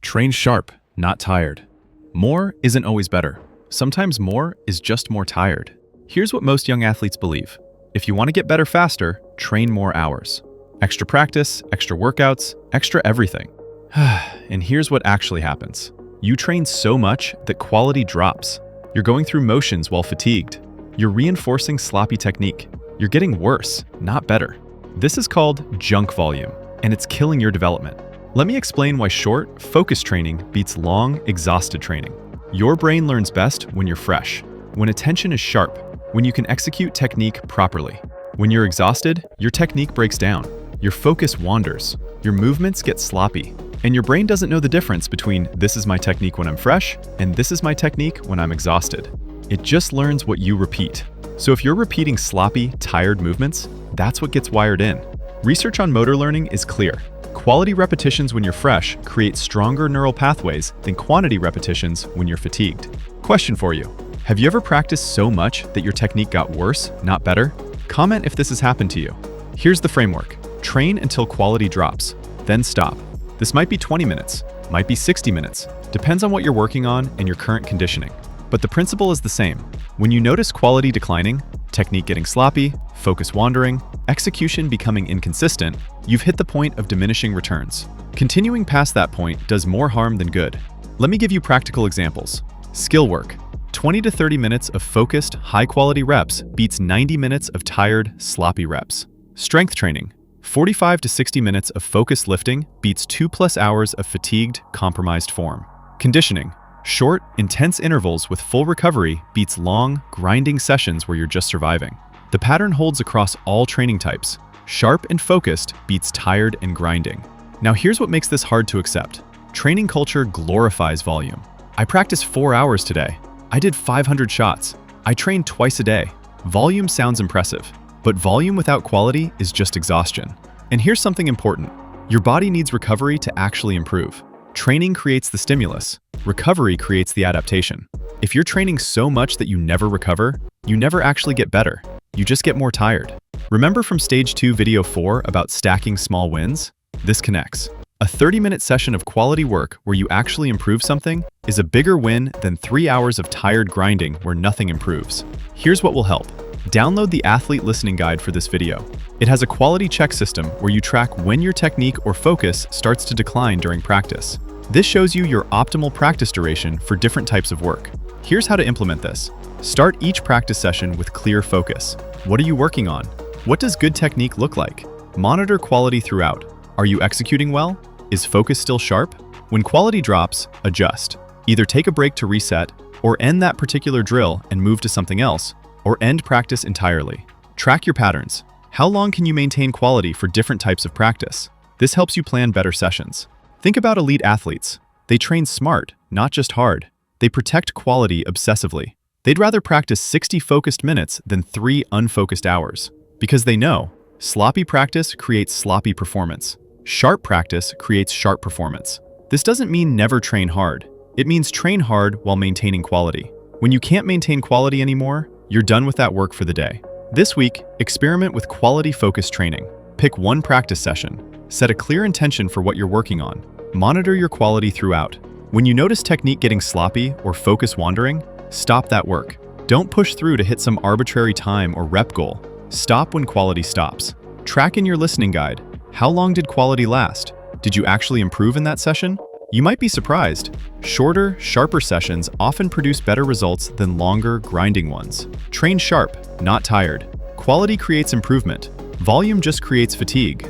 Train sharp, not tired. More isn't always better. Sometimes more is just more tired. Here's what most young athletes believe. If you want to get better faster, train more hours. Extra practice, extra workouts, extra everything. And here's what actually happens. You train so much that quality drops. You're going through motions while fatigued. You're reinforcing sloppy technique. You're getting worse, not better. This is called junk volume, and it's killing your development. Let me explain why short, focused training beats long, exhausted training. Your brain learns best when you're fresh, when attention is sharp, when you can execute technique properly. When you're exhausted, your technique breaks down, your focus wanders, your movements get sloppy, and your brain doesn't know the difference between this is my technique when I'm fresh and this is my technique when I'm exhausted. It just learns what you repeat. So if you're repeating sloppy, tired movements, that's what gets wired in. Research on motor learning is clear. Quality repetitions when you're fresh create stronger neural pathways than quantity repetitions when you're fatigued. Question for you. Have you ever practiced so much that your technique got worse, not better? Comment if this has happened to you. Here's the framework. Train until quality drops, then stop. This might be 20 minutes, might be 60 minutes, depends on what you're working on and your current conditioning. But the principle is the same. When you notice quality declining, technique getting sloppy, focus wandering, execution becoming inconsistent, you've hit the point of diminishing returns. Continuing past that point does more harm than good. Let me give you practical examples. Skill work. 20 to 30 minutes of focused, high-quality reps beats 90 minutes of tired, sloppy reps. Strength training. 45 to 60 minutes of focused lifting beats 2+ hours of fatigued, compromised form. Conditioning. Short, intense intervals with full recovery beats long, grinding sessions where you're just surviving. The pattern holds across all training types. Sharp and focused beats tired and grinding. Now here's what makes this hard to accept. Training culture glorifies volume. I practiced 4 hours today. I did 500 shots. I trained twice a day. Volume sounds impressive, but volume without quality is just exhaustion. And here's something important. Your body needs recovery to actually improve. Training creates the stimulus. Recovery creates the adaptation. If you're training so much that you never recover, you never actually get better. You just get more tired. Remember from Stage 2 Video 4 about stacking small wins? This connects. A 30-minute session of quality work where you actually improve something is a bigger win than 3 hours of tired grinding where nothing improves. Here's what will help. Download the Athlete Listening Guide for this video. It has a quality check system where you track when your technique or focus starts to decline during practice. This shows you your optimal practice duration for different types of work. Here's how to implement this. Start each practice session with clear focus. What are you working on? What does good technique look like? Monitor quality throughout. Are you executing well? Is focus still sharp? When quality drops, adjust. Either take a break to reset, or end that particular drill and move to something else, or end practice entirely. Track your patterns. How long can you maintain quality for different types of practice? This helps you plan better sessions. Think about elite athletes. They train smart, not just hard. They protect quality obsessively. They'd rather practice 60 focused minutes than 3 unfocused hours. Because they know, sloppy practice creates sloppy performance. Sharp practice creates sharp performance. This doesn't mean never train hard. It means train hard while maintaining quality. When you can't maintain quality anymore, you're done with that work for the day. This week, experiment with quality-focused training. Pick one practice session. Set a clear intention for what you're working on. Monitor your quality throughout. When you notice technique getting sloppy or focus wandering, stop that work. Don't push through to hit some arbitrary time or rep goal. Stop when quality stops. Track in your listening guide. How long did quality last? Did you actually improve in that session? You might be surprised. Shorter, sharper sessions often produce better results than longer, grinding ones. Train sharp, not tired. Quality creates improvement. Volume just creates fatigue.